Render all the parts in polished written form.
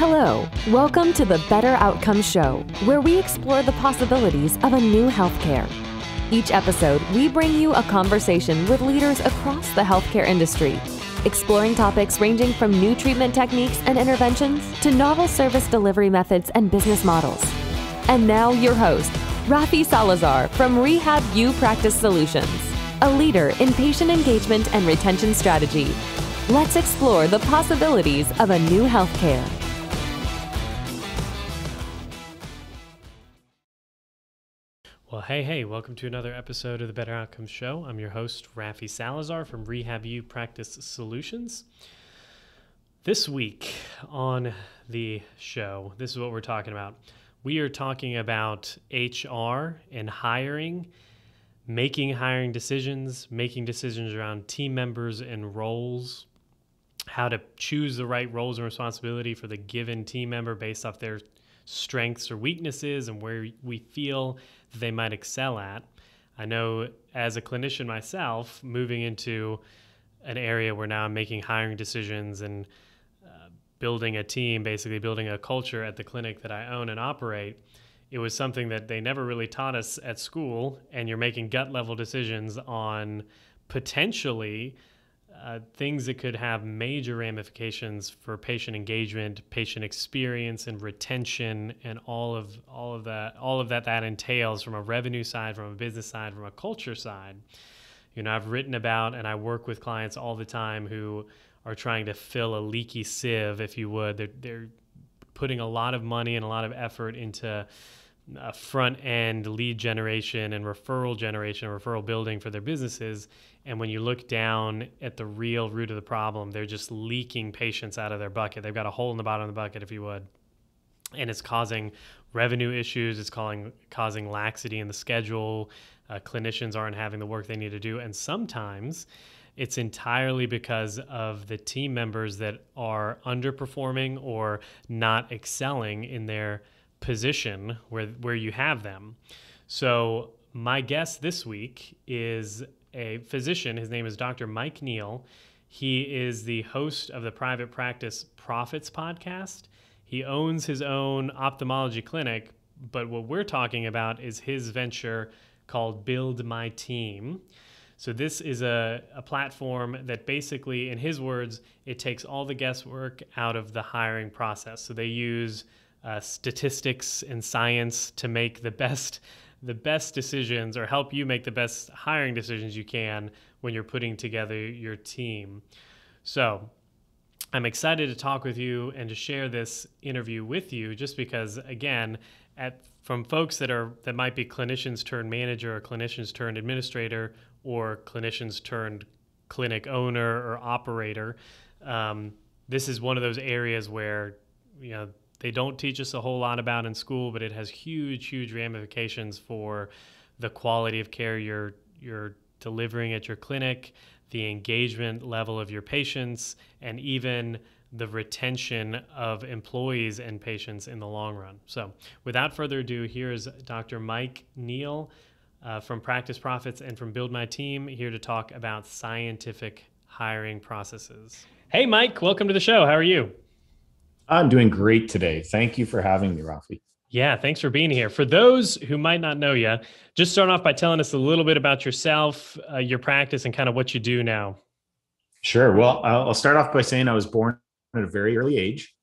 Hello, welcome to the Better Outcomes Show, where we explore the possibilities of a new healthcare. Each episode, we bring you a conversation with leaders across the healthcare industry, exploring topics ranging from new treatment techniques and interventions to novel service delivery methods and business models. And now your host, Rafi Salazar from Rehab Practice Solutions, a leader in patient engagement and retention strategy. Let's explore the possibilities of a new healthcare. Well, hey, welcome to another episode of the Better Outcomes Show. I'm your host, Rafi Salazar from Rehab Practice Solutions. This week on the show, this is what we're talking about. We are talking about HR and hiring, making hiring decisions, making decisions around team members and roles, how to choose the right roles and responsibility for the given team member based off their strengths or weaknesses and where we feel they might excel at. I know as a clinician myself, moving into an area where now I'm making hiring decisions and building a team, basically building a culture at the clinic that I own and operate, it was something that they never really taught us at school, and you're making gut level decisions on potentially things that could have major ramifications for patient engagement, patient experience, and retention, and all of that entails from a revenue side, from a business side, from a culture side. You know, I've written about and I work with clients all the time who are trying to fill a leaky sieve, if you would. They're putting a lot of money and a lot of effort into front end lead generation and referral building for their businesses. And when you look down at the real root of the problem, they're just leaking patients out of their bucket. They've got a hole in the bottom of the bucket, if you would. And it's causing revenue issues. It's causing laxity in the schedule. Clinicians aren't having the work they need to do. And sometimes it's entirely because of the team members that are underperforming or not excelling in their position where you have them. So my guest this week is a physician. His name is Dr. Mike Neal. He is the host of the Private Practice Profits podcast. He owns his own ophthalmology clinic, but what we're talking about is his venture called Build My Team. So this is a platform that basically, in his words, it takes all the guesswork out of the hiring process. So they use statistics and science to make the best decisions, or help you make the best hiring decisions you can when you're putting together your team. So I'm excited to talk with you and to share this interview with you, just because, again, from folks that might be clinicians turned manager or clinicians turned administrator or clinicians turned clinic owner or operator, this is one of those areas where, you know, they don't teach us a whole lot about in school, but it has huge ramifications for the quality of care you're delivering at your clinic, the engagement level of your patients, and even the retention of employees and patients in the long run. So without further ado, here is Dr. Mike Neal from Practice Profits and from Build My Team, here to talk about scientific hiring processes. Hey, Mike, welcome to the show. How are you? I'm doing great today. Thank you for having me, Rafi. Yeah, thanks for being here. For those who might not know you, just start off by telling us a little bit about yourself, your practice, and kind of what you do now. Sure. Well, I'll start off by saying I was born at a very early age.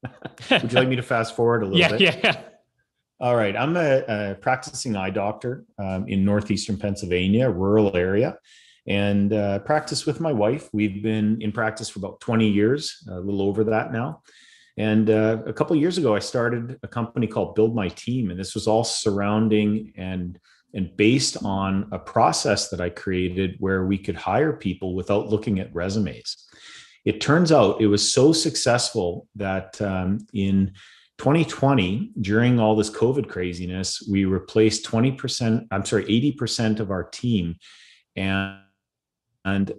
Would you like me to fast forward a little bit? Yeah. All right. I'm a practicing eye doctor in northeastern Pennsylvania, rural area, and practice with my wife. We've been in practice for about 20 years, a little over that now. And a couple of years ago, I started a company called Build My Team, and this was all surrounding and based on a process that I created where we could hire people without looking at resumes. It turns out it was so successful that in 2020, during all this COVID craziness, we replaced 80% of our team, and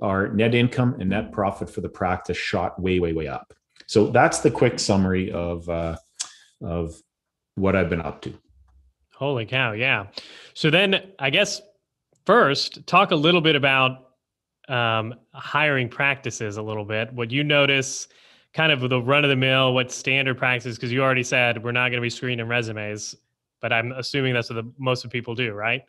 our net income and net profit for the practice shot way up. So that's the quick summary of what I've been up to. Holy cow, yeah. So then I guess first, talk a little bit about hiring practices a little bit, what you notice, kind of the run of the mill, what standard practice, because you already said we're not going to be screening resumes, but I'm assuming that's what most of people do, right?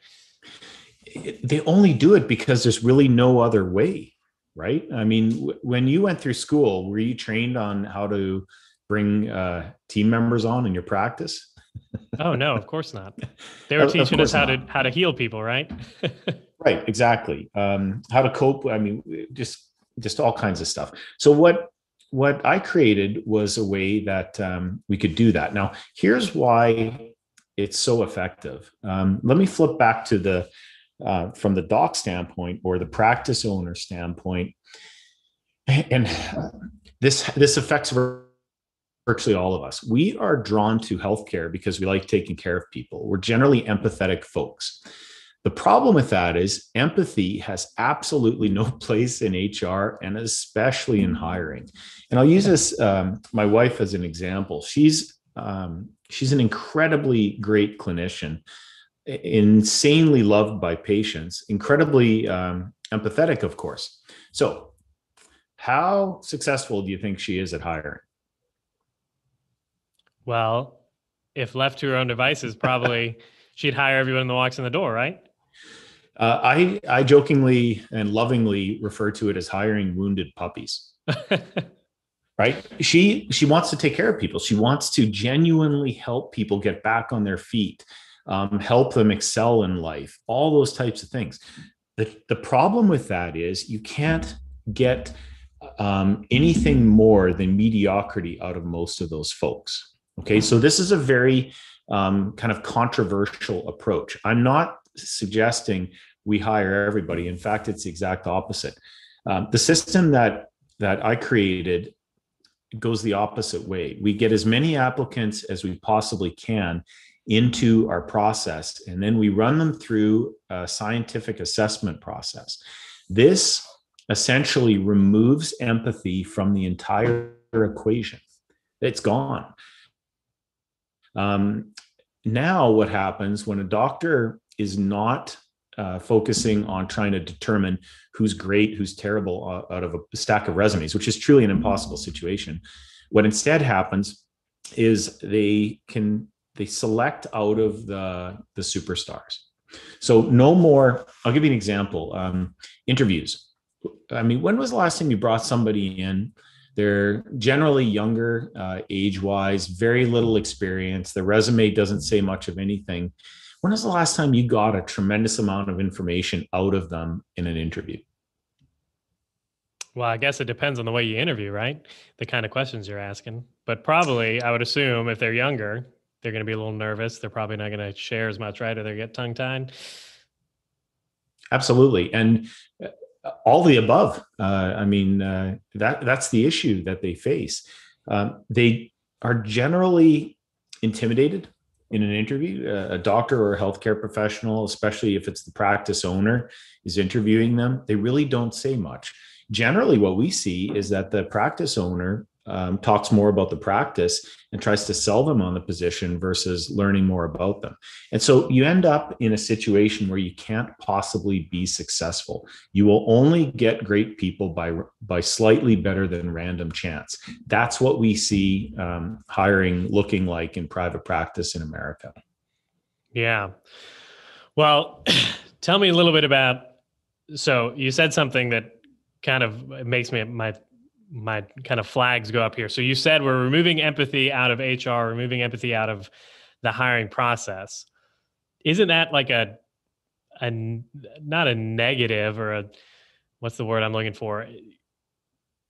They only do it because there's really no other way, right? I mean, when you went through school, were you trained on how to bring team members on in your practice? Oh no, of course not. They were teaching us how to heal people, right? Right, exactly. How to cope. I mean, just all kinds of stuff. So what I created was a way that we could do that. Now, here's why it's so effective. Let me flip back to the from the doc standpoint or the practice owner standpoint, and this affects virtually all of us. We are drawn to healthcare because we like taking care of people. We're generally empathetic folks. The problem with that is empathy has absolutely no place in HR and especially in hiring. And I'll use this my wife as an example. She's an incredibly great clinician, insanely loved by patients, incredibly empathetic, of course. So, how successful do you think she is at hiring? Well, if left to her own devices, probably she'd hire everyone that walks in the door, right? I jokingly and lovingly refer to it as hiring wounded puppies. Right? She wants to take care of people. She wants to genuinely help people get back on their feet, help them excel in life, all those types of things. The problem with that is you can't get anything more than mediocrity out of most of those folks. Okay, so this is a very kind of controversial approach. I'm not suggesting we hire everybody. In fact, it's the exact opposite. The system that I created goes the opposite way. We get as many applicants as we possibly can into our process, and then we run them through a scientific assessment process. This essentially removes empathy from the entire equation. It's gone. Now, what happens when a doctor is not focusing on trying to determine who's great, who's terrible out of a stack of resumes, which is truly an impossible situation. What instead happens is they select out of the superstars. So no more, I'll give you an example, interviews. I mean, when was the last time you brought somebody in? They're generally younger, age-wise, very little experience. The resume doesn't say much of anything. When was the last time you got a tremendous amount of information out of them in an interview? Well, I guess it depends on the way you interview, right? The kind of questions you're asking. But probably, I would assume if they're younger, they're going to be a little nervous. They're probably not going to share as much, right? Or they get tongue-tied. Absolutely. And all the above. That's the issue that they face. They are generally intimidated in an interview. A doctor or a healthcare professional, especially if it's the practice owner, is interviewing them. They really don't say much. Generally, what we see is that the practice owner talks more about the practice and tries to sell them on the position versus learning more about them. And so you end up in a situation where you can't possibly be successful. You will only get great people by slightly better than random chance. That's what we see hiring looking like in private practice in America. Yeah. Well, tell me a little bit about, so you said something that kind of makes me, my kind of flags go up here. So you said we're removing empathy out of HR, removing empathy out of the hiring process. Isn't that like a not a negative or what's the word I'm looking for?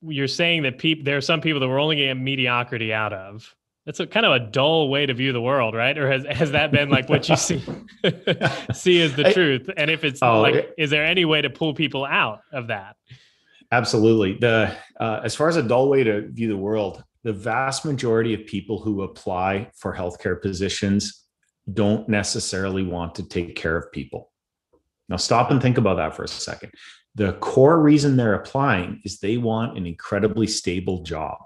You're saying that there are some people that we're only getting mediocrity out of. That's a kind of a dull way to view the world, right? Or has that been like what you see as the truth? And if it's is there any way to pull people out of that? Absolutely. As far as a dull way to view the world, the vast majority of people who apply for healthcare positions don't necessarily want to take care of people. Now, stop and think about that for a second. The core reason they're applying is they want an incredibly stable job.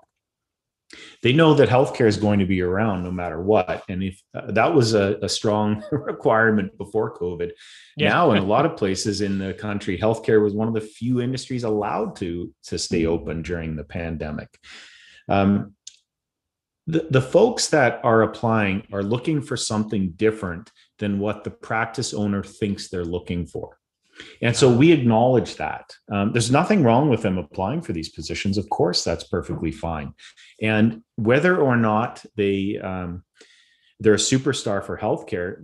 They know that healthcare is going to be around no matter what. And if that was a strong requirement before COVID, now in a lot of places in the country, healthcare was one of the few industries allowed to stay open during the pandemic. Um, the folks that are applying are looking for something different than what the practice owner thinks they're looking for. And so we acknowledge that. There's nothing wrong with them applying for these positions. Of course, that's perfectly fine. And whether or not they're a superstar for healthcare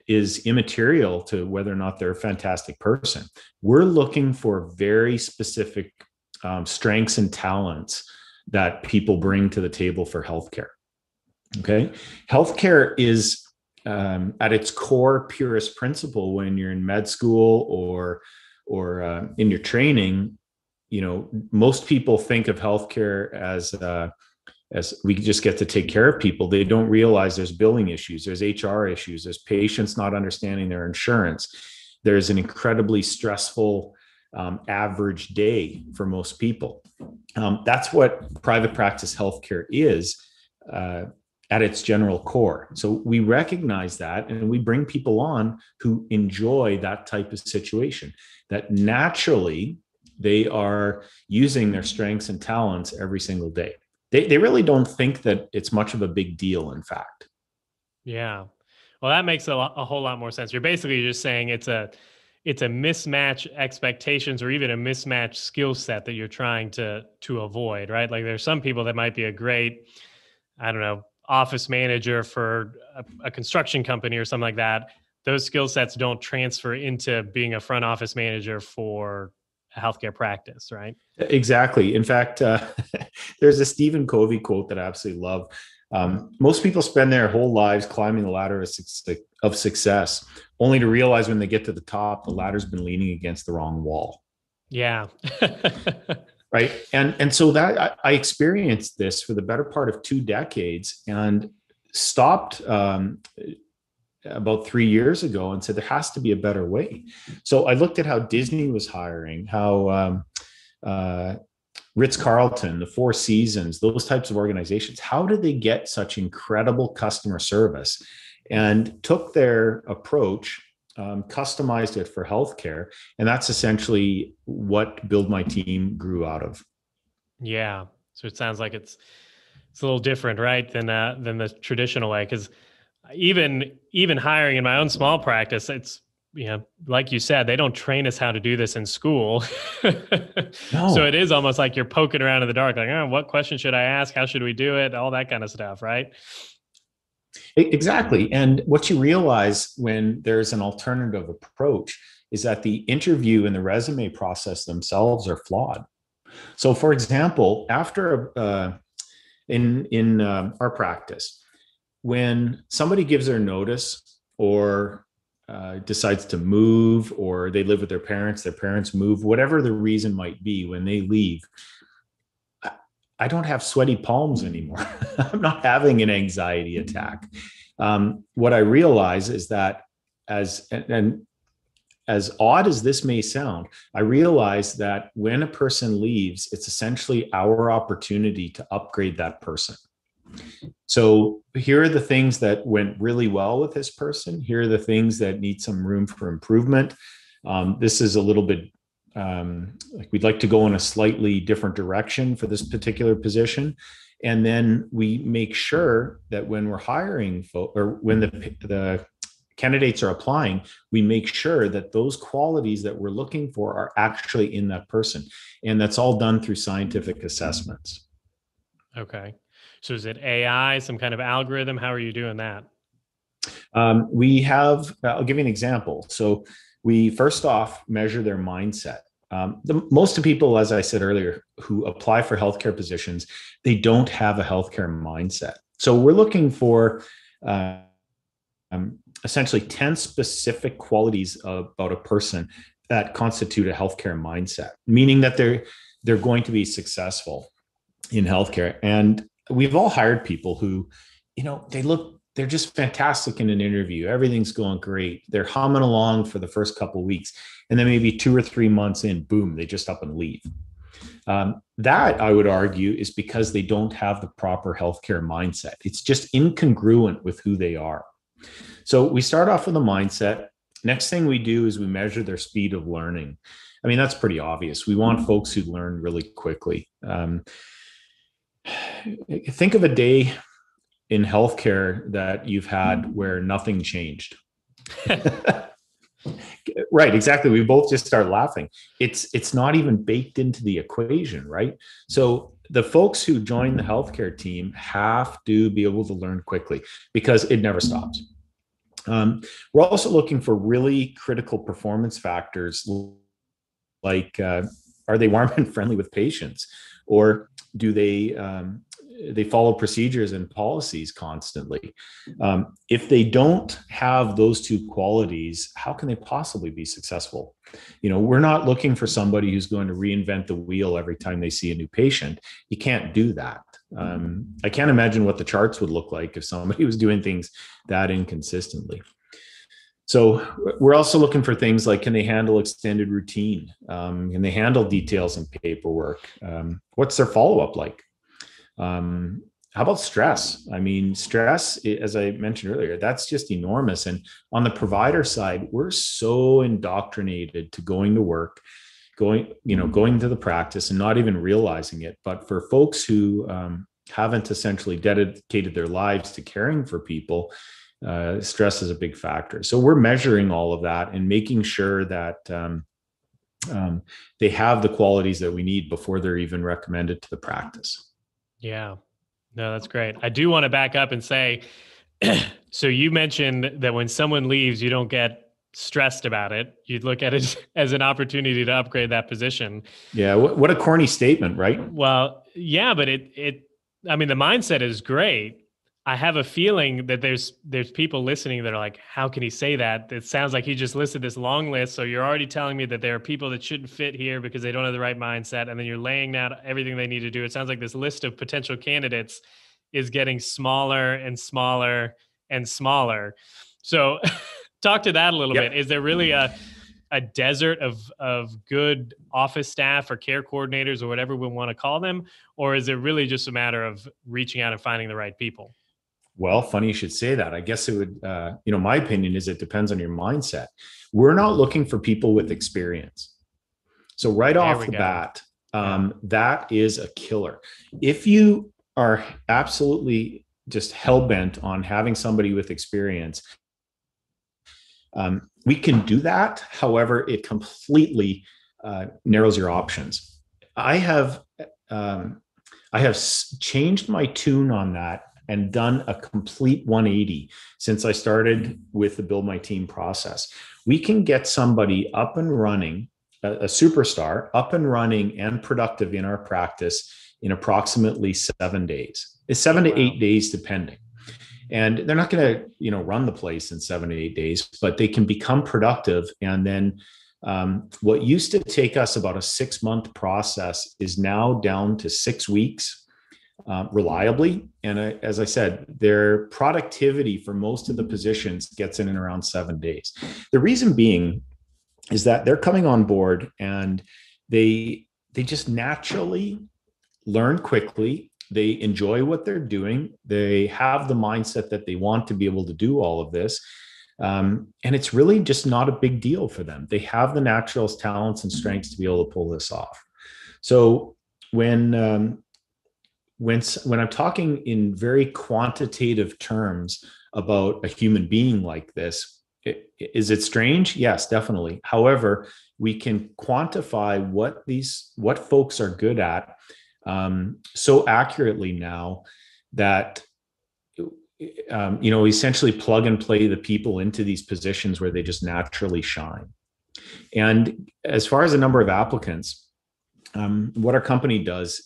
is immaterial to whether or not they're a fantastic person. We're looking for very specific strengths and talents that people bring to the table for healthcare. Okay. Healthcare is at its core purest principle when you're in med school or in your training. Most people think of healthcare as we just get to take care of people. They don't realize there's billing issues, there's HR issues, there's patients not understanding their insurance. There's an incredibly stressful average day for most people. That's what private practice healthcare is at its general core. So we recognize that, and we bring people on who enjoy that type of situation, that naturally they are using their strengths and talents every single day. They really don't think that it's much of a big deal, in fact. Yeah. Well, that makes a whole lot more sense. You're basically just saying it's a mismatch expectations or even a mismatch skill set that you're trying to avoid, right? Like there's some people that might be a great, I don't know, office manager for a construction company or something like that. Those skill sets don't transfer into being a front office manager for a healthcare practice, right? Exactly. In fact, there's a Stephen Covey quote that I absolutely love. Most people spend their whole lives climbing the ladder of success, only to realize when they get to the top, the ladder's been leaning against the wrong wall. Yeah. Right. And so that I experienced this for the better part of 2 decades and stopped about 3 years ago and said, there has to be a better way. So I looked at how Disney was hiring, how Ritz-Carlton, the Four Seasons, those types of organizations, how did they get such incredible customer service, and took their approach, customized it for healthcare. And that's essentially what Build My Team grew out of. Yeah. So it sounds like it's a little different, right, than the traditional way. Because even hiring in my own small practice, it's, like you said, they don't train us how to do this in school. No. So it is almost like you're poking around in the dark, like, oh, what question should I ask? How should we do it? All that kind of stuff, right? Exactly. And what you realize when there's an alternative approach is that the interview and the resume process themselves are flawed. So, for example, after in our practice, when somebody gives their notice or decides to move, or they live with their parents move, whatever the reason might be, when they leave, I don't have sweaty palms anymore. I'm not having an anxiety attack. What I realize is that as odd as this may sound, I realize that when a person leaves, it's essentially our opportunity to upgrade that person. So here are the things that went really well with this person. Here are the things that need some room for improvement. This is a little bit like we'd like to go in a slightly different direction for this particular position. And then we make sure that when we're hiring or when the candidates are applying, we make sure that those qualities that we're looking for are actually in that person. And that's all done through scientific assessments. Okay. So is it AI, some kind of algorithm? How are you doing that? We have, I'll give you an example. So we first off measure their mindset. Most of the people, as I said earlier, who apply for healthcare positions, they don't have a healthcare mindset. So we're looking for essentially 10 specific qualities about a person that constitute a healthcare mindset, meaning that they're going to be successful in healthcare. And we've all hired people who, they're just fantastic in an interview. Everything's going great. They're humming along for the first couple of weeks. And then maybe 2 or 3 months in, boom, they just up and leave. That, I would argue, is because they don't have the proper healthcare mindset. It's just incongruent with who they are. So we start off with a mindset. Next thing we do is we measure their speed of learning. I mean, that's pretty obvious. We want folks who learn really quickly. think of a day in healthcare that you've had where nothing changed. Right, exactly. We both just start laughing. It's not even baked into the equation, right? So the folks who join the healthcare team have to be able to learn quickly because it never stops. We're also looking for really critical performance factors like are they warm and friendly with patients, or do they follow procedures and policies constantly? If they don't have those two qualities, how can they possibly be successful? We're not looking for somebody who's going to reinvent the wheel every time they see a new patient. You can't do that. I can't imagine what the charts would look like if somebody was doing things that inconsistently. So we're also looking for things like, can they handle extended routine? Can they handle details and paperwork? What's their follow-up like? How about stress? I mean, stress, as I mentioned earlier, that's just enormous. And on the provider side, we're so indoctrinated to going to work, going to the practice and not even realizing it. But for folks who haven't essentially dedicated their lives to caring for people, stress is a big factor. So we're measuring all of that and making sure that they have the qualities that we need before they're even recommended to the practice. Yeah, no, that's great. I do want to back up and say, so you mentioned that when someone leaves, you don't get stressed about it. You'd look at it as an opportunity to upgrade that position. Yeah. What a corny statement, right? Well, yeah, but I mean, the mindset is great. I have a feeling that there's people listening that are like, how can he say that? It sounds like he just listed this long list. So you're already telling me that there are people that shouldn't fit here because they don't have the right mindset. And then you're laying out everything they need to do. It sounds like this list of potential candidates is getting smaller and smaller and smaller. So talk to that a little bit. Is there really a desert of good office staff or care coordinators or whatever we want to call them? Or is it really just a matter of reaching out and finding the right people? Well, funny you should say that. I guess it would, my opinion is it depends on your mindset. We're not looking for people with experience. So right off the bat, that is a killer. If you are absolutely just hell-bent on having somebody with experience, we can do that. However, it completely narrows your options. I have changed my tune on that and done a complete 180 since I started with the Build My Team process. We can get somebody up and running, a superstar, up and running and productive in our practice in approximately 7 days. It's 7 to 8 days, depending. And they're not going to, run the place in 7 to 8 days, but they can become productive. And then what used to take us about a 6-month process is now down to 6 weeks. Reliably. And as I said, their productivity for most of the positions gets in around 7 days. The reason being is that they're coming on board and they just naturally learn quickly. They enjoy what they're doing. They have the mindset that they want to be able to do all of this. And it's really just not a big deal for them. They have the natural talents and strengths to be able to pull this off. So when I'm talking in very quantitative terms about a human being like this, is it strange? Yes, definitely. However, we can quantify what folks are good at so accurately now that essentially plug and play the people into these positions where they just naturally shine. And as far as the number of applicants, what our company does,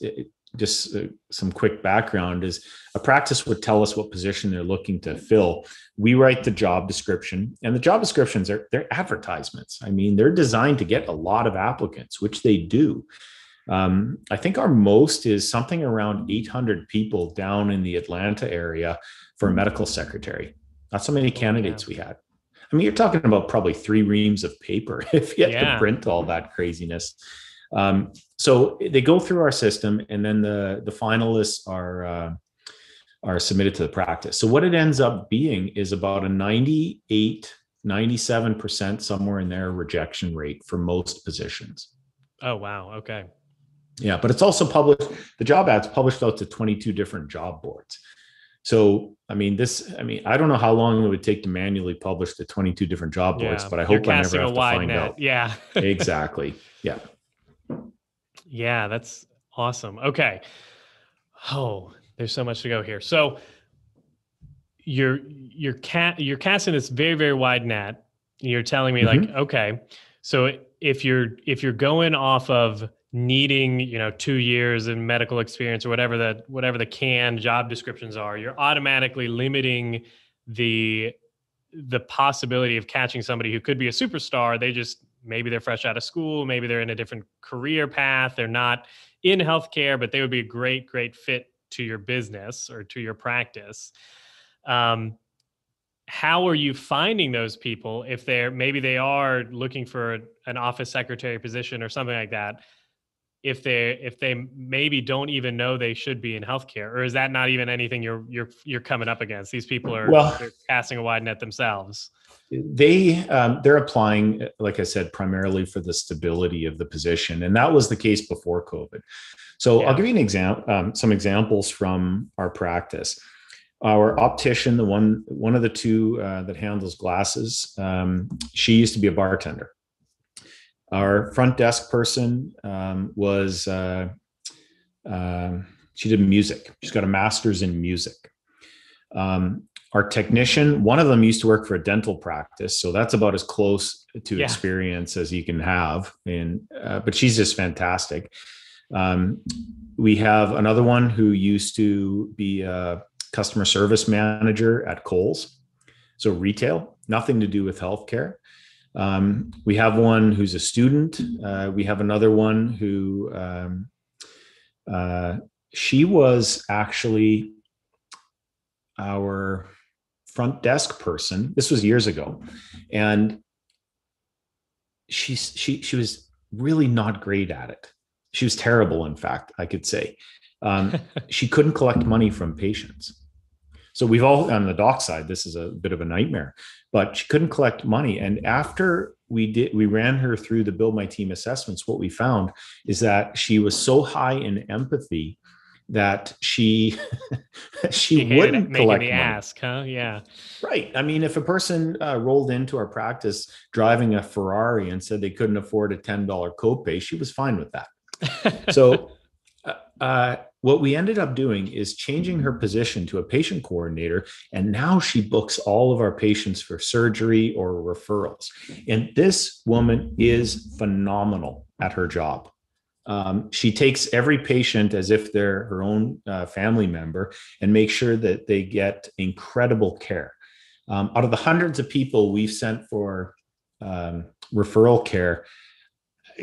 just some quick background, is a practice would tell us what position they're looking to fill. We write the job description, and the job descriptions they're advertisements. I mean, they're designed to get a lot of applicants, which they do. I think our most is something around 800 people down in the Atlanta area for a medical secretary. Not so many candidates we had. I mean, you're talking about probably 3 reams of paper if you have to print all that craziness. So they go through our system, and then the finalists are submitted to the practice. So what it ends up being is about a 97%, somewhere in there, rejection rate for most positions. Oh, wow. Okay. Yeah, but it's also published, the job ad's published out to 22 different job boards. So, I mean, I don't know how long it would take to manually publish the 22 different job boards, Yeah. but I You're hope I never casting a have to wide find net. out. Yeah. Exactly. Yeah. Yeah, that's awesome. Okay. Oh, there's so much to go here. So you're casting this very, very wide net. You're telling me like, Mm-hmm. okay, so if you're going off of needing, 2 years in medical experience or whatever the canned job descriptions are, you're automatically limiting the possibility of catching somebody who could be a superstar. Maybe they're fresh out of school, maybe they're in a different career path, they're not in healthcare, but they would be a great, great fit to your business or to your practice. Um, how are you finding those people if maybe they are looking for an office secretary position or something like that? If they maybe don't even know they should be in healthcare, or is that not even anything you're coming up against? These people Well, they're casting a wide net themselves. they're applying, like I said, primarily for the stability of the position, and that was the case before COVID. So I'll Yeah. give you an example, some examples from our practice. Our optician, the one of the two that handles glasses, she used to be a bartender. Our front desk person was she did music. She's got a master's in music. Our technician, one of them used to work for a dental practice, so that's about as close to experience as you can have. But she's just fantastic. We have another one who used to be a customer service manager at Kohl's, so retail, nothing to do with healthcare. We have one who's a student. We have another one who she was actually our front desk person. This was years ago, and she was really not great at it. She was terrible, in fact, I could say. She couldn't collect money from patients. So we've all, on the doc side, this is a bit of a nightmare, but she couldn't collect money. And after we ran her through the Build My Team assessments, what we found is that she was so high in empathy that she wouldn't collect the money. ask, huh? Yeah. Right. I mean, if a person rolled into our practice driving a Ferrari and said they couldn't afford a $10 copay, she was fine with that. So what we ended up doing is changing her position to a patient coordinator. And now she books all of our patients for surgery or referrals. And this woman is phenomenal at her job. She takes every patient as if they're her own family member and makes sure that they get incredible care. Out of the hundreds of people we've sent for referral care,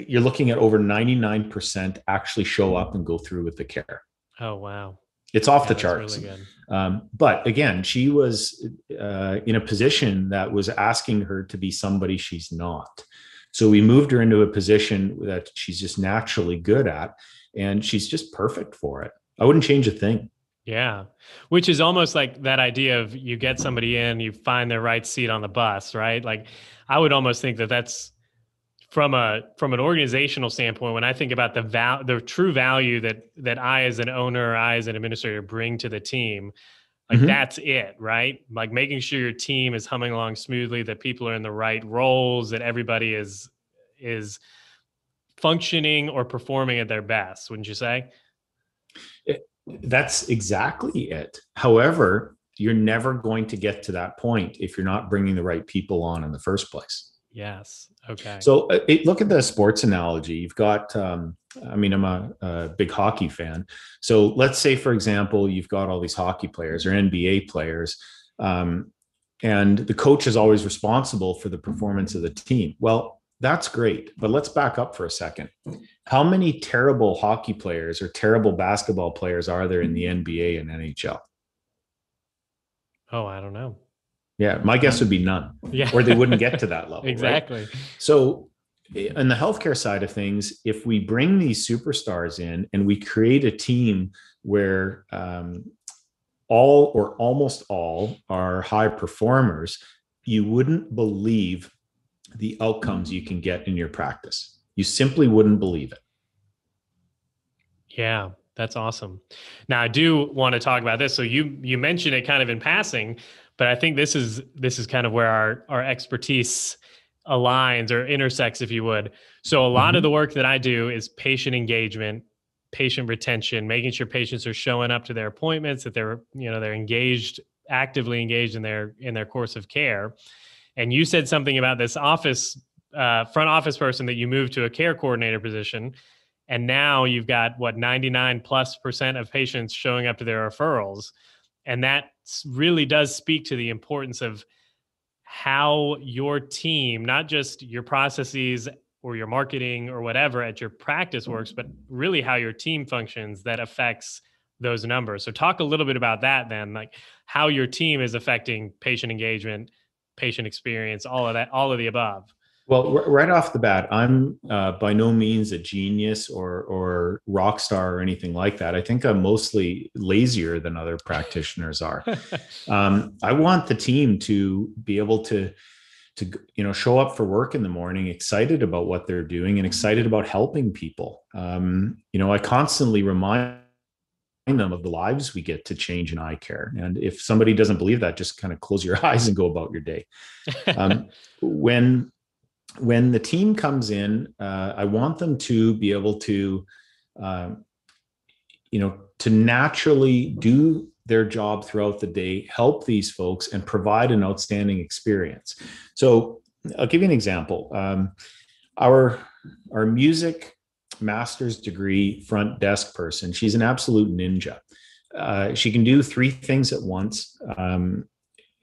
you're looking at over 99% actually show up and go through with the care. Oh, wow. It's off the charts. Really good. But again, she was in a position that was asking her to be somebody she's not. So we moved her into a position that she's just naturally good at, and she's just perfect for it. I wouldn't change a thing. Yeah. Which is almost like that idea of you get somebody in, you find their right seat on the bus, right? Like I would almost think that that's from an organizational standpoint, when I think about the true value that I as an owner, or I as an administrator bring to the team, like that's it, right? Like making sure your team is humming along smoothly, that people are in the right roles, that everybody is functioning or performing at their best, wouldn't you say? That's exactly it. However, you're never going to get to that point if you're not bringing the right people on in the first place. Yes. Okay. So look at the sports analogy. You've got, I'm a big hockey fan. So let's say, for example, you've got all these hockey players or NBA players, and the coach is always responsible for the performance of the team. Well, that's great, but let's back up for a second. How many terrible hockey players or terrible basketball players are there in the NBA and NHL? Oh, I don't know. Yeah, my guess would be none. Yeah. Or they wouldn't get to that level. Exactly. Right? So on the healthcare side of things, if we bring these superstars in and we create a team where all or almost all are high performers, you wouldn't believe the outcomes you can get in your practice. You simply wouldn't believe it. Yeah, that's awesome. Now I do want to talk about this. So you mentioned it kind of in passing, but I think this is kind of where our expertise aligns or intersects, if you would. So a lot of Hmm. the work that I do is patient engagement, patient retention, making sure patients are showing up to their appointments, that they're engaged, actively engaged in their course of care. And you said something about this front office person that you moved to a care coordinator position. And now you've got 99+% of patients showing up to their referrals. And that really does speak to the importance of how your team, not just your processes or your marketing or whatever at your practice works, but really how your team functions that affects those numbers. So talk a little bit about that then, like how your team is affecting patient engagement, patient experience, all of that, all of the above. Well, right off the bat, I'm by no means a genius or rock star or anything like that. I think I'm mostly lazier than other practitioners are. I want the team to be able to show up for work in the morning excited about what they're doing and excited about helping people. I constantly remind them of the lives we get to change in eye care, and if somebody doesn't believe that, just kind of close your eyes and go about your day. um, when the team comes in, I want them to be able to uh, to naturally do their job throughout the day, help these folks, and provide an outstanding experience. So I'll give you an example. Our music master's degree front desk person, she's an absolute ninja. She can do three things at once,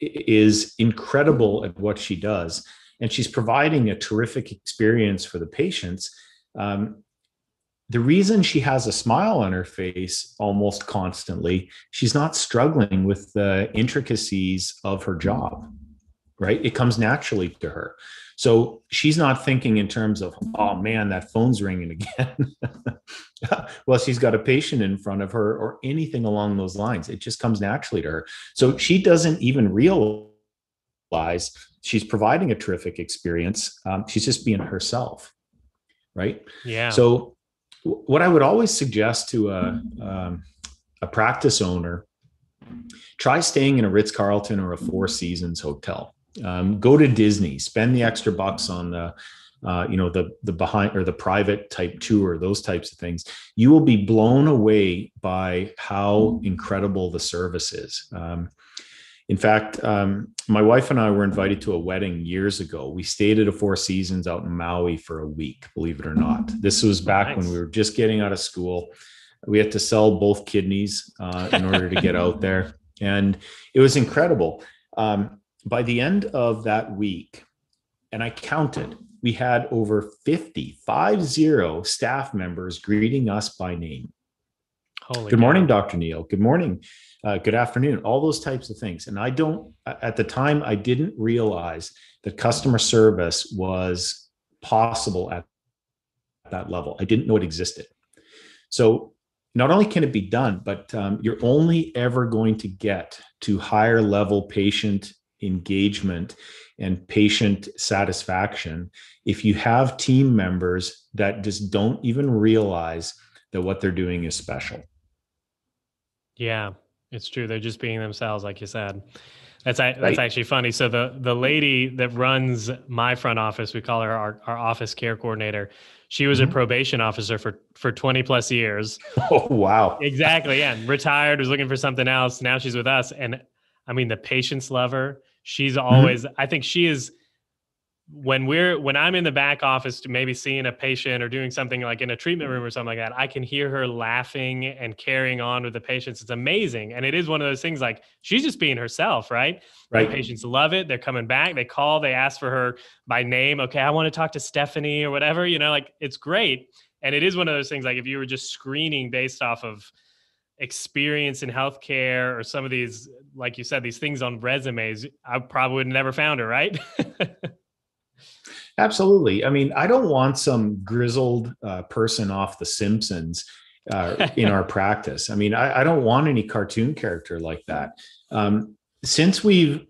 is incredible at what she does, and she's providing a terrific experience for the patients. The reason she has a smile on her face almost constantly, she's not struggling with the intricacies of her job, right? It comes naturally to her. So she's not thinking in terms of, oh man, that phone's ringing again. Well, she's got a patient in front of her or anything along those lines. It just comes naturally to her. So she doesn't even realize she's providing a terrific experience. She's just being herself, right? Yeah. So what I would always suggest to a practice owner, try staying in a Ritz-Carlton or a Four Seasons hotel. Go to Disney, spend the extra bucks on the behind or the private type tour, those types of things. You will be blown away by how incredible the service is. In fact, my wife and I were invited to a wedding years ago. We stayed at a Four Seasons out in Maui for a week, believe it or not. This was back when we were just getting out of school. We had to sell both kidneys in order to get out there. And it was incredible. By the end of that week, and I counted, we had over 50 staff members greeting us by name. Good morning, Dr. Neil. Good morning. Good afternoon. All those types of things. And at the time, I didn't realize that customer service was possible at that level. I didn't know it existed. So not only can it be done, but you're only ever going to get to higher level patient engagement and patient satisfaction if you have team members that just don't even realize that what they're doing is special. Yeah, it's true. They're just being themselves, like you said. That's actually funny. So the lady that runs my front office, we call her our office care coordinator. She was a probation officer for 20 plus years. Oh, wow. Exactly. Yeah. Retired, was looking for something else. Now she's with us. And I mean, the patients love her. She's always, I think she is, when I'm in the back office to maybe seeing a patient or doing something like in a treatment room or something like that, I can hear her laughing and carrying on with the patients. It's amazing. And it is one of those things, like she's just being herself, right? Right. The patients love it. They're coming back. They call, they ask for her by name. Okay, I want to talk to Stephanie or whatever, like it's great. And it is one of those things, like if you were just screening based off of experience in healthcare or some of these, like you said, these things on resumes, I probably would have never found her, right? Absolutely. I mean, I don't want some grizzled person off The Simpsons in our practice. I mean, I don't want any cartoon character like that. Since we've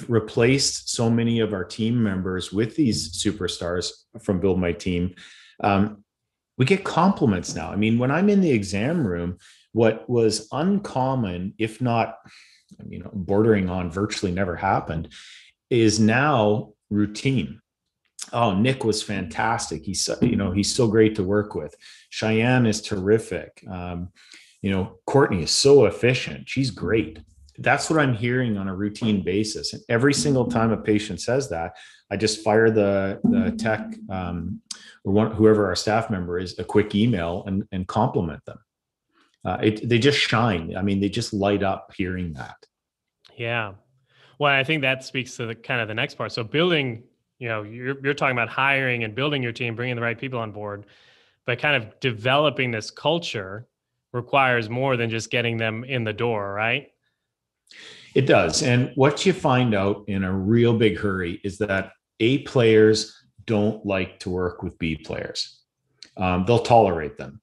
replaced so many of our team members with these superstars from Build My Team, We get compliments now. I mean, when I'm in the exam room, what was uncommon, if not, bordering on virtually never happened, is now routine. Oh, Nick was fantastic. He's so great to work with. Cheyenne is terrific. Courtney is so efficient. She's great. That's what I'm hearing on a routine basis. And every single time a patient says that, I just fire the tech or whoever our staff member is a quick email and compliment them. They just shine. I mean, they just light up hearing that. Yeah. Well, I think that speaks to the kind of the next part. So building, you're talking about hiring and building your team, bringing the right people on board, but kind of developing this culture requires more than just getting them in the door, right? It does. And what you find out in a real big hurry is that A players don't like to work with B players. They'll tolerate them.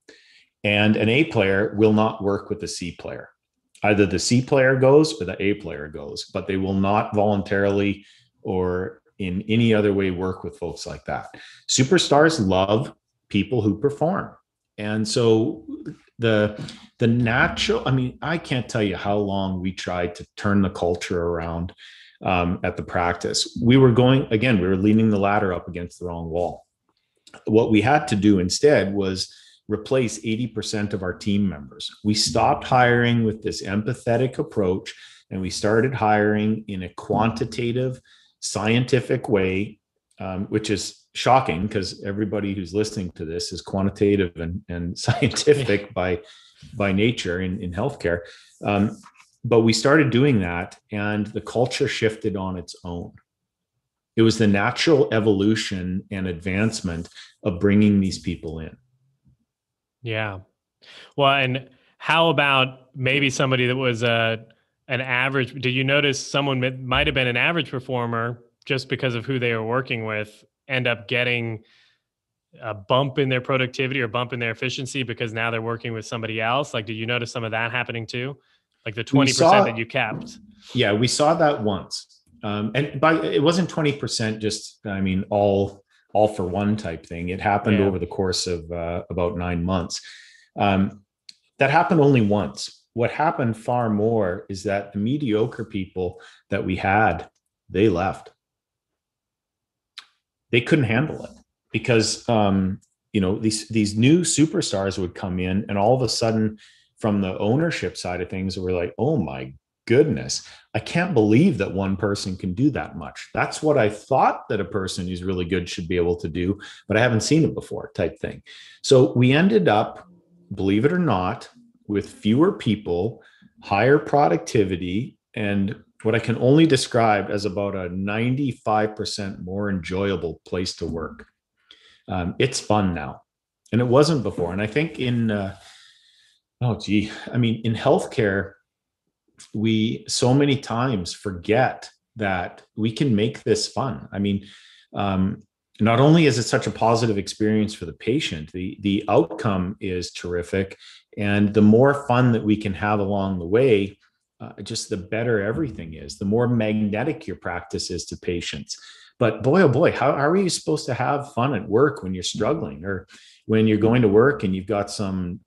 And an A player will not work with the C player. Either the C player goes or the A player goes, but they will not voluntarily or in any other way work with folks like that. Superstars love people who perform. And so the natural, I mean, I can't tell you how long we tried to turn the culture around at the practice. We were leaning the ladder up against the wrong wall. What we had to do instead was replace 80% of our team members. We stopped hiring with this empathetic approach, and we started hiring in a quantitative, scientific way, which is shocking because everybody who's listening to this is quantitative and scientific by nature in healthcare. But we started doing that, and the culture shifted on its own. It was the natural evolution and advancement of bringing these people in. Yeah. Well, and how about maybe somebody that was an average? Did you notice someone might have been an average performer just because of who they were working with, end up getting a bump in their productivity or bump in their efficiency because now they're working with somebody else? Like, did you notice some of that happening too? Like the 20% that you kept? Yeah, we saw that once. And it wasn't 20%, just, I mean, all for one type thing. It happened over the course of about 9 months. That happened only once. What happened far more is that the mediocre people that we had, they left. They couldn't handle it because, these new superstars would come in, and all of a sudden from the ownership side of things, we're like, oh my goodness, I can't believe that one person can do that much. That's what I thought that a person who's really good should be able to do, but I haven't seen it before, type thing. So we ended up, believe it or not, with fewer people, higher productivity, and what I can only describe as about a 95% more enjoyable place to work. It's fun now, and it wasn't before. And I think in healthcare, we so many times forget that we can make this fun. I mean, not only is it such a positive experience for the patient, the outcome is terrific. And the more fun that we can have along the way, just the better everything is, the more magnetic your practice is to patients. But boy, oh boy, how are you supposed to have fun at work when you're struggling, or when you're going to work and you've got some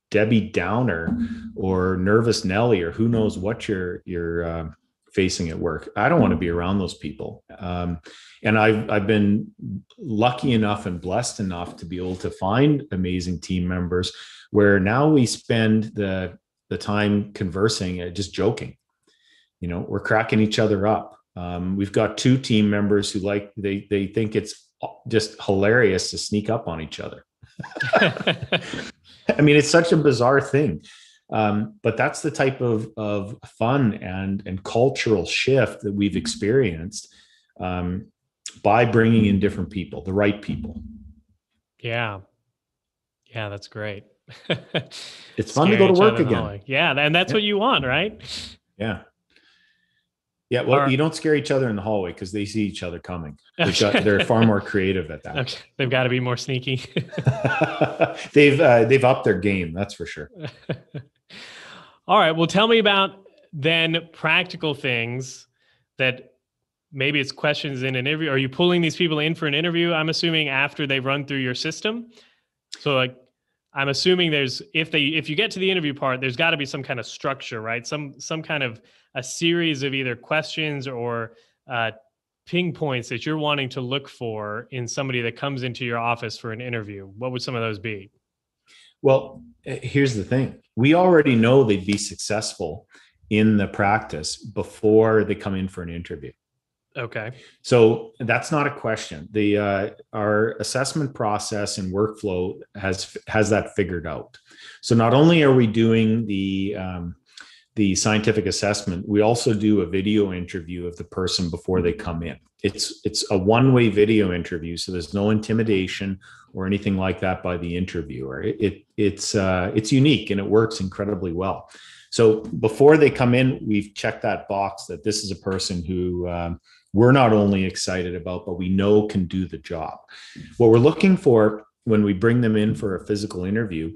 Debbie Downer or nervous Nelly or who knows what you're facing at work? I don't want to be around those people. And I've been lucky enough and blessed enough to be able to find amazing team members where now we spend the time conversing, just joking. We're cracking each other up. We've got 2 team members who they think it's just hilarious to sneak up on each other. I mean, it's such a bizarre thing. But that's the type of fun and cultural shift that we've experienced by bringing in different people, the right people. Yeah. Yeah, that's great. It's fun to go to work again. Yeah, and that's what you want, right? Yeah. Yeah, well, you don't scare each other in the hallway because they see each other coming. They're far more creative at that. Okay. They've got to be more sneaky. They've upped their game, that's for sure. All right. Well, tell me about then practical things that maybe it's questions in an interview. Are you pulling these people in for an interview? I'm assuming after they've run through your system. So like, I'm assuming if you get to the interview part, there's got to be some kind of structure, right? Some kind of a series of either questions or ping points that you're wanting to look for in somebody that comes into your office for an interview. What would some of those be? Well, here's the thing. We already know they'd be successful in the practice before they come in for an interview. Okay. So that's not a question. Our assessment process and workflow has that figured out. So not only are we doing the scientific assessment, we also do a video interview of the person before they come in. It's a one-way video interview, so there's no intimidation or anything like that by the interviewer. It's unique and it works incredibly well. So before they come in, we've checked that box that this is a person who we're not only excited about, but we know can do the job. What we're looking for when we bring them in for a physical interview,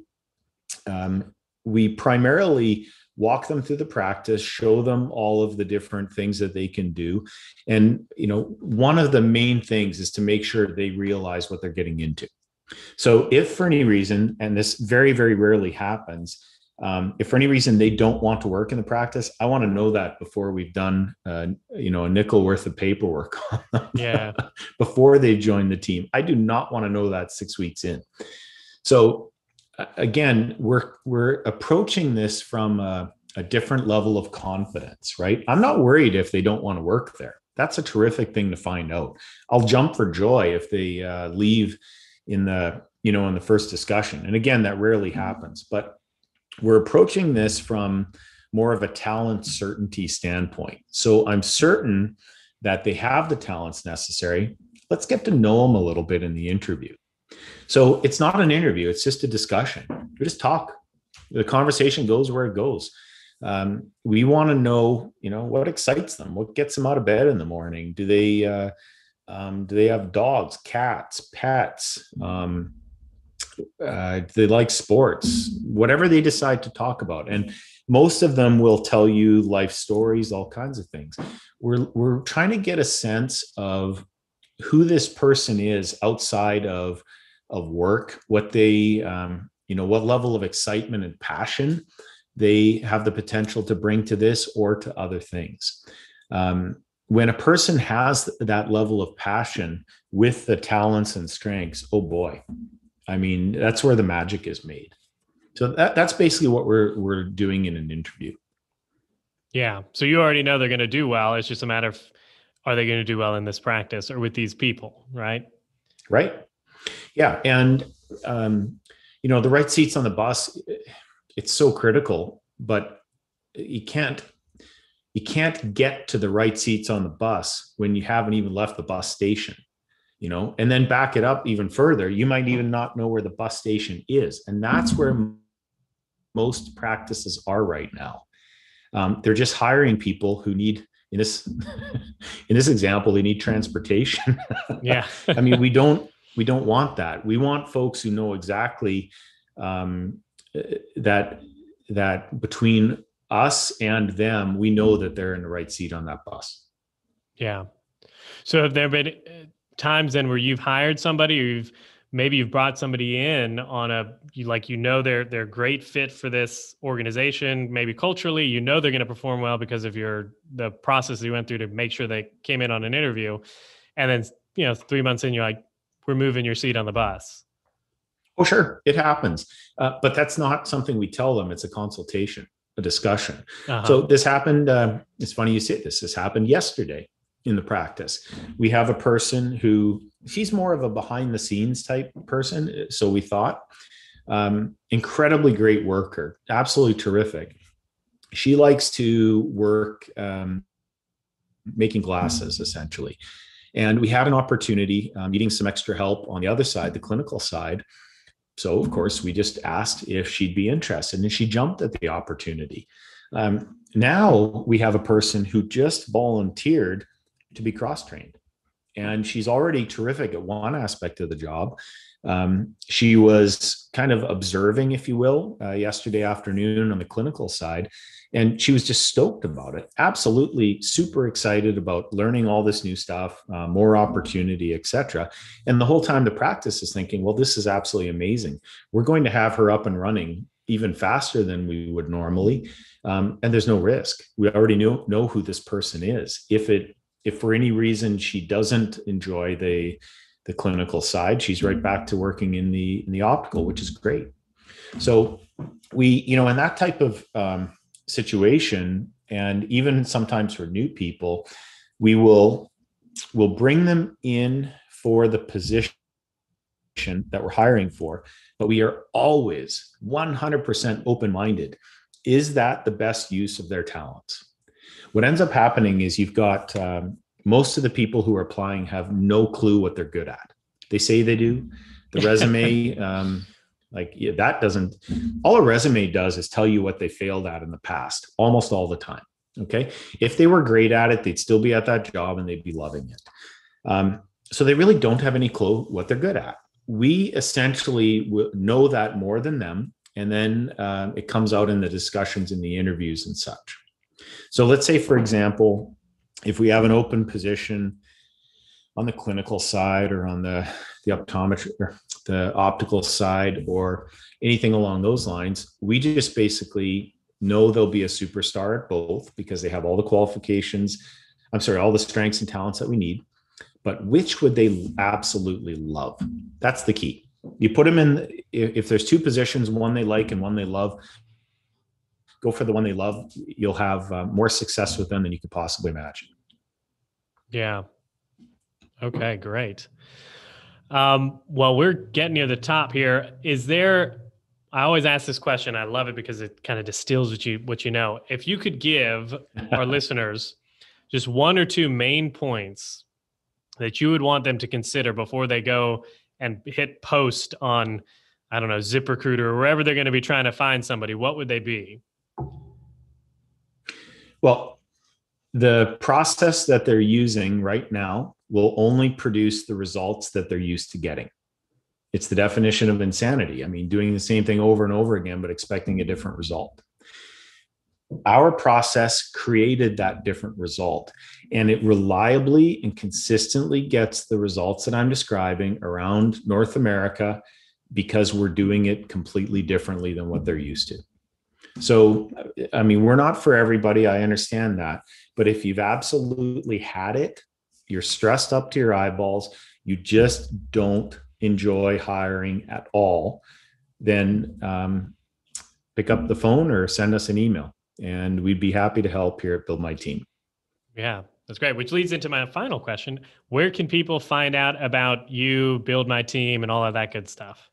we primarily walk them through the practice, show them all of the different things that they can do. And, one of the main things is to make sure they realize what they're getting into. So if for any reason, and this very, very rarely happens, if for any reason they don't want to work in the practice, I want to know that before we've done, a nickel worth of paperwork on them. Yeah. Before they join the team. I do not want to know that 6 weeks in. So again, we're approaching this from a different level of confidence, right? I'm not worried if they don't want to work there. That's a terrific thing to find out. I'll jump for joy if they leave in the first discussion. And again, that rarely happens, but we're approaching this from more of a talent certainty standpoint. So I'm certain that they have the talents necessary. Let's get to know them a little bit in the interview. So it's not an interview, it's just a discussion. We just talk. The conversation goes where it goes. We want to know, what excites them, what gets them out of bed in the morning. Do they have dogs, cats, pets? They like sports, whatever they decide to talk about. And most of them will tell you life stories, all kinds of things. We're trying to get a sense of who this person is outside of work, what they, what level of excitement and passion they have the potential to bring to this or to other things. When a person has that level of passion with the talents and strengths, oh boy, that's where the magic is made. So that's basically what we're doing in an interview. Yeah. So you already know they're going to do well. It's just a matter of, are they going to do well in this practice or with these people, right? Right. Yeah. And, the right seats on the bus, it's so critical, but you can't get to the right seats on the bus when you haven't even left the bus station. And then back it up even further, you might even not know where the bus station is. And that's where most practices are right now. They're just hiring people who need, in this example, they need transportation. Yeah. We don't want that. We want folks who know exactly that between us and them, we know that they're in the right seat on that bus. Yeah. So have there been times then where you've hired somebody, or you've brought somebody in on they're a great fit for this organization, maybe culturally, they're going to perform well because of the process you went through to make sure they came in on an interview, and then 3 months in, you're like, we're moving your seat on the bus? Oh, sure, it happens, but that's not something we tell them. It's a consultation, a discussion. Uh-huh. So this happened. It's funny you say this. This happened yesterday in the practice. We have a person who, she's more of a behind the scenes type person. So we thought, incredibly great worker, absolutely terrific. She likes to work making glasses, essentially. And we had an opportunity, needing some extra help on the other side, the clinical side. So of course, we just asked if she'd be interested, and she jumped at the opportunity. Now we have a person who just volunteered to be cross-trained, and she's already terrific at one aspect of the job. She was kind of observing, if you will, yesterday afternoon on the clinical side. And she was just stoked about it. Absolutely super excited about learning all this new stuff, more opportunity, et cetera. And the whole time the practice is thinking, well, this is absolutely amazing. We're going to have her up and running even faster than we would normally. And there's no risk. We already know who this person is. If for any reason she doesn't enjoy the clinical side, she's right back to working in the optical, which is great. So we, in that type of situation, and even sometimes for new people, we'll bring them in for the position that we're hiring for, but we are always 100% open-minded. Is that the best use of their talents? What ends up happening is you've got most of the people who are applying have no clue what they're good at. They say they do. The resume, that doesn't, all a resume does is tell you what they failed at in the past, almost all the time. Okay. If they were great at it, they'd still be at that job and they'd be loving it. So they really don't have any clue what they're good at. We essentially know that more than them. And then it comes out in the discussions in the interviews and such. So let's say, for example, if we have an open position on the clinical side or on the optometry or the optical side or anything along those lines, we just basically know they'll be a superstar at both because they have all the qualifications. All the strengths and talents that we need. But which would they absolutely love? That's the key. You put them in, if there's two positions, one they like and one they love, go for the one they love. You'll have more success with them than you could possibly imagine. Yeah. Okay, great. Well, we're getting near the top here. I always ask this question. I love it because it kind of distills what you know. If you could give our listeners just one or two main points that you would want them to consider before they go and hit post on, I don't know, ZipRecruiter or wherever they're going to be trying to find somebody, what would they be? Well, the process that they're using right now will only produce the results that they're used to getting. It's the definition of insanity. I mean, doing the same thing over and over again, but expecting a different result. Our process created that different result, and it reliably and consistently gets the results that I'm describing around North America because we're doing it completely differently than what they're used to. So, I mean, we're not for everybody. I understand that. But if you've absolutely had it, you're stressed up to your eyeballs, you just don't enjoy hiring at all, then pick up the phone or send us an email. And we'd be happy to help here at Build My Team. Yeah, that's great. Which leads into my final question. Where can people find out about you, Build My Team, and all of that good stuff?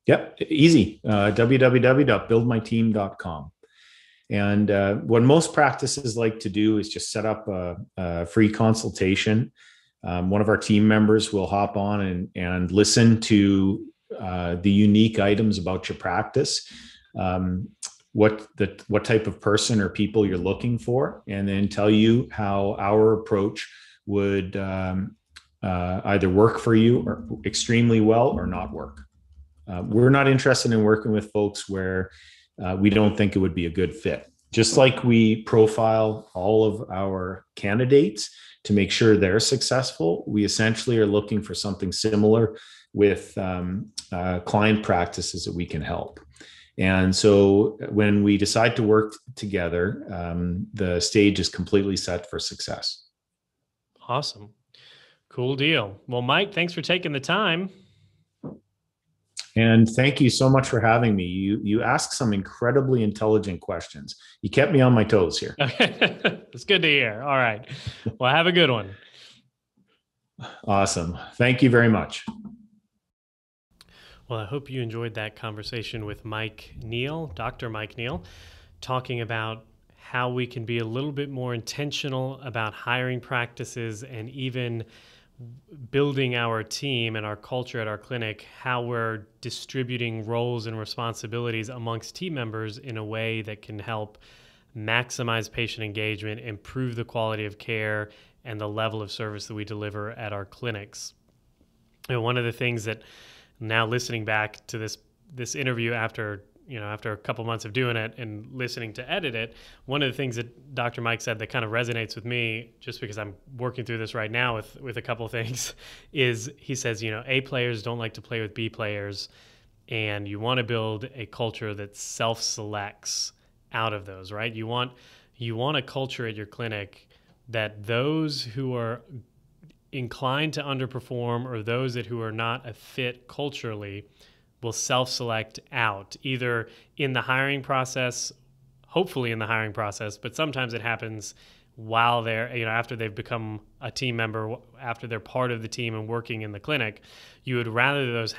Yep, easy. www.buildmyteam.com. And what most practices like to do is just set up a free consultation. One of our team members will hop on and listen to the unique items about your practice, what type of person or people you're looking for, and then tell you how our approach would either work for you or extremely well or not work. We're not interested in working with folks where we don't think it would be a good fit. Just like we profile all of our candidates to make sure they're successful, we essentially are looking for something similar with client practices that we can help. And so when we decide to work together, the stage is completely set for success. Awesome. Cool deal. Well, Mike, thanks for taking the time. And thank you so much for having me. You asked some incredibly intelligent questions. You kept me on my toes here. Okay. It's good to hear. All right. Well, have a good one. Awesome. Thank you very much. Well, I hope you enjoyed that conversation with Mike Neal, Dr. Mike Neal, talking about how we can be a little bit more intentional about hiring practices and even building our team and our culture at our clinic, how we're distributing roles and responsibilities amongst team members in a way that can help maximize patient engagement, improve the quality of care, and the level of service that we deliver at our clinics. one of the things that now listening back to this interview after a couple months of doing it and listening to edit it, one of the things that Dr. Mike said that kind of resonates with me, just because I'm working through this right now with a couple of things, is he says, A players don't like to play with B players, and you want to build a culture that self-selects out of those, right? You want a culture at your clinic that those who are inclined to underperform or those who are not a fit culturally will self-select out, either in the hiring process, hopefully in the hiring process, but sometimes it happens while they're, after they've become a team member, after they're part of the team and working in the clinic. You would rather those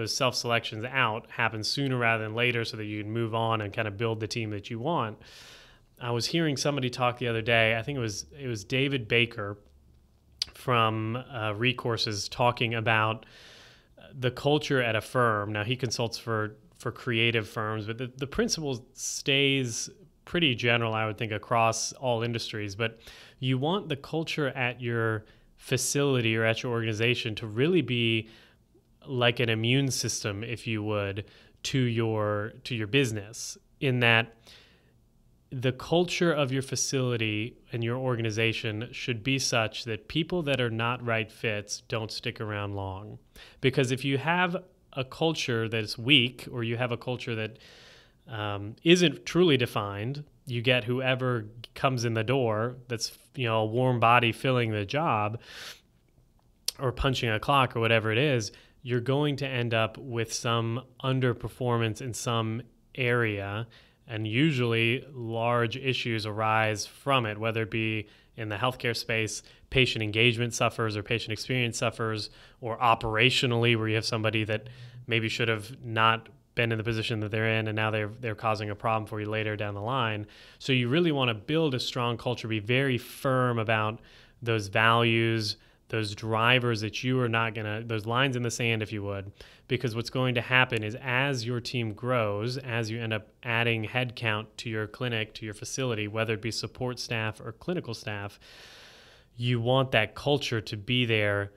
self-selections out happen sooner rather than later, so that you can move on and kind of build the team that you want. I was hearing somebody talk the other day, I think it was David Baker from Recourses, talking about the culture at a firm. Now, he consults for creative firms, but the principle stays pretty general, I would think, across all industries. But you want the culture at your facility or at your organization to really be like an immune system, if you would, to your business, in that the culture of your facility and your organization should be such that people that are not right fits don't stick around long. Because if you have a culture that's weak, or you have a culture that isn't truly defined, you get whoever comes in the door that's, a warm body filling the job or punching a clock or whatever it is, you're going to end up with some underperformance in some area. And usually large issues arise from it, whether it be in the healthcare space, patient engagement suffers or patient experience suffers, or operationally where you have somebody that maybe should have not been in the position that they're in, and now they're causing a problem for you later down the line. So you really want to build a strong culture, be very firm about those values, those drivers that you are not going to, those lines in the sand, if you would, because what's going to happen is as your team grows, as you end up adding headcount to your clinic, to your facility, whether it be support staff or clinical staff, you want that culture to be there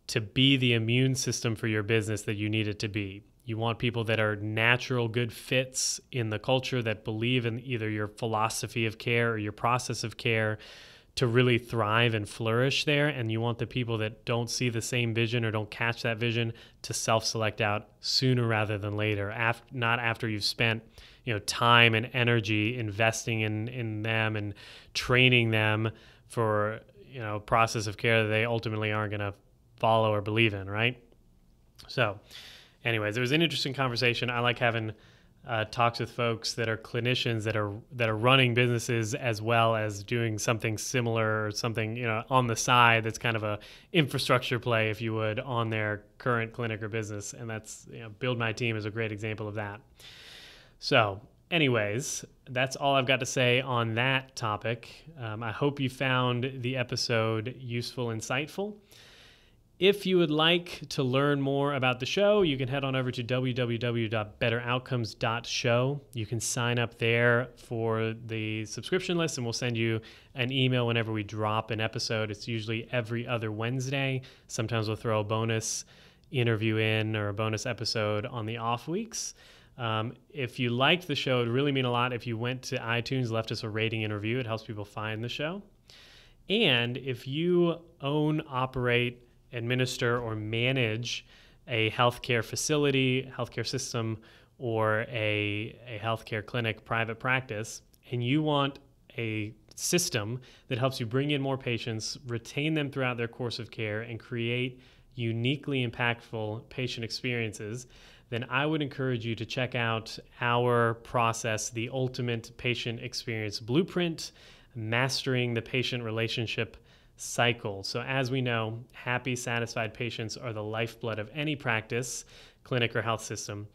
to be the immune system for your business that you need it to be. You want people that are natural good fits in the culture, that believe in either your philosophy of care or your process of care, to really thrive and flourish there. And you want the people that don't see the same vision or don't catch that vision to self-select out sooner rather than later, not after you've spent time and energy investing in them and training them for a process of care that they ultimately aren't going to follow or believe in, right? So anyways, it was an interesting conversation. I like having talks with folks that are clinicians that are running businesses as well as doing something similar or something on the side that's kind of a infrastructure play, if you would, on their current clinic or business. And that's Build My Team is a great example of that. So anyways, that's all I've got to say on that topic. I hope you found the episode useful, insightful. If you would like to learn more about the show, you can head on over to www.betteroutcomes.show. You can sign up there for the subscription list, and we'll send you an email whenever we drop an episode. It's usually every other Wednesday. Sometimes we'll throw a bonus interview in or a bonus episode on the off weeks. If you liked the show, it would really mean a lot if you went to iTunes, left us a rating and review. It helps people find the show. And if you own, operate, administer, or manage a healthcare facility, healthcare system, or a healthcare clinic, private practice, and you want a system that helps you bring in more patients, retain them throughout their course of care, and create uniquely impactful patient experiences, then I would encourage you to check out our process, the Ultimate Patient Experience Blueprint, Mastering the Patient Relationship Cycle. So as we know, happy, satisfied patients are the lifeblood of any practice, clinic, or health system.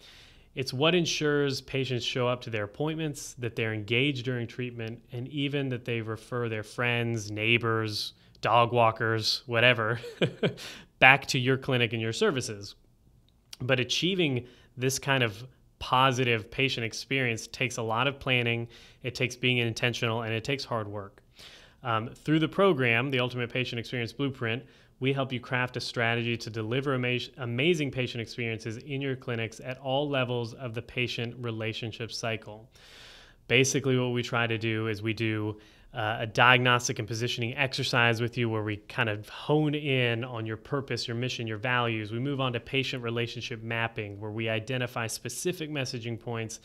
It's what ensures patients show up to their appointments, that they're engaged during treatment, and even that they refer their friends, neighbors, dog walkers, whatever, back to your clinic and your services. But achieving this kind of positive patient experience takes a lot of planning, it takes being intentional, and it takes hard work. Through the program, the Ultimate Patient Experience Blueprint, we help you craft a strategy to deliver amazing patient experiences in your clinics at all levels of the patient relationship cycle. Basically, what we try to do is we do a diagnostic and positioning exercise with you where we kind of hone in on your purpose, your mission, your values. We move on to patient relationship mapping, where we identify specific messaging points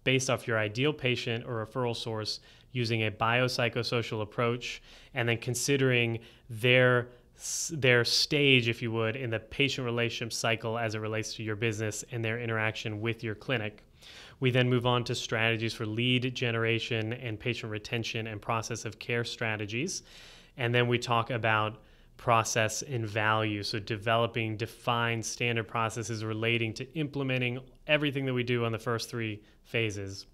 based off your ideal patient or referral source using a biopsychosocial approach, and then considering their stage, if you would, in the patient relationship cycle as it relates to your business and their interaction with your clinic. We then move on to strategies for lead generation and patient retention and process of care strategies. And then we talk about process and value. So developing defined standard processes relating to implementing everything that we do on the first 3 phases.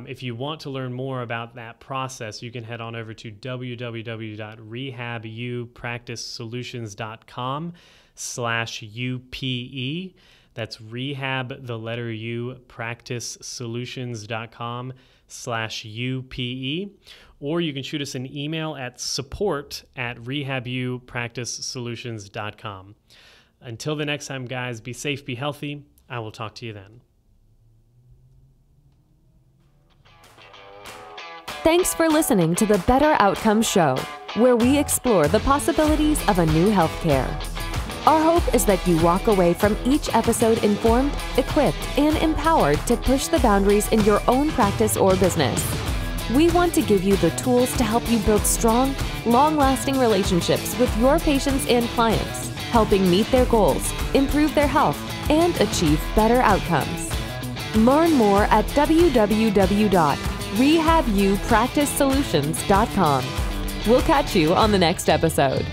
If you want to learn more about that process, you can head on over to www.rehabupracticesolutions.com/UPE. That's rehab, the letter U, practicesolutions.com/UPE. Or you can shoot us an email at support@rehabupracticesolutions.com. Until the next time, guys, be safe, be healthy. I will talk to you then. Thanks for listening to the Better Outcomes Show, where we explore the possibilities of a new healthcare. Our hope is that you walk away from each episode informed, equipped, and empowered to push the boundaries in your own practice or business. We want to give you the tools to help you build strong, long-lasting relationships with your patients and clients, helping meet their goals, improve their health, and achieve better outcomes. Learn more at www.rehabupracticesolutions.com. We'll catch you on the next episode.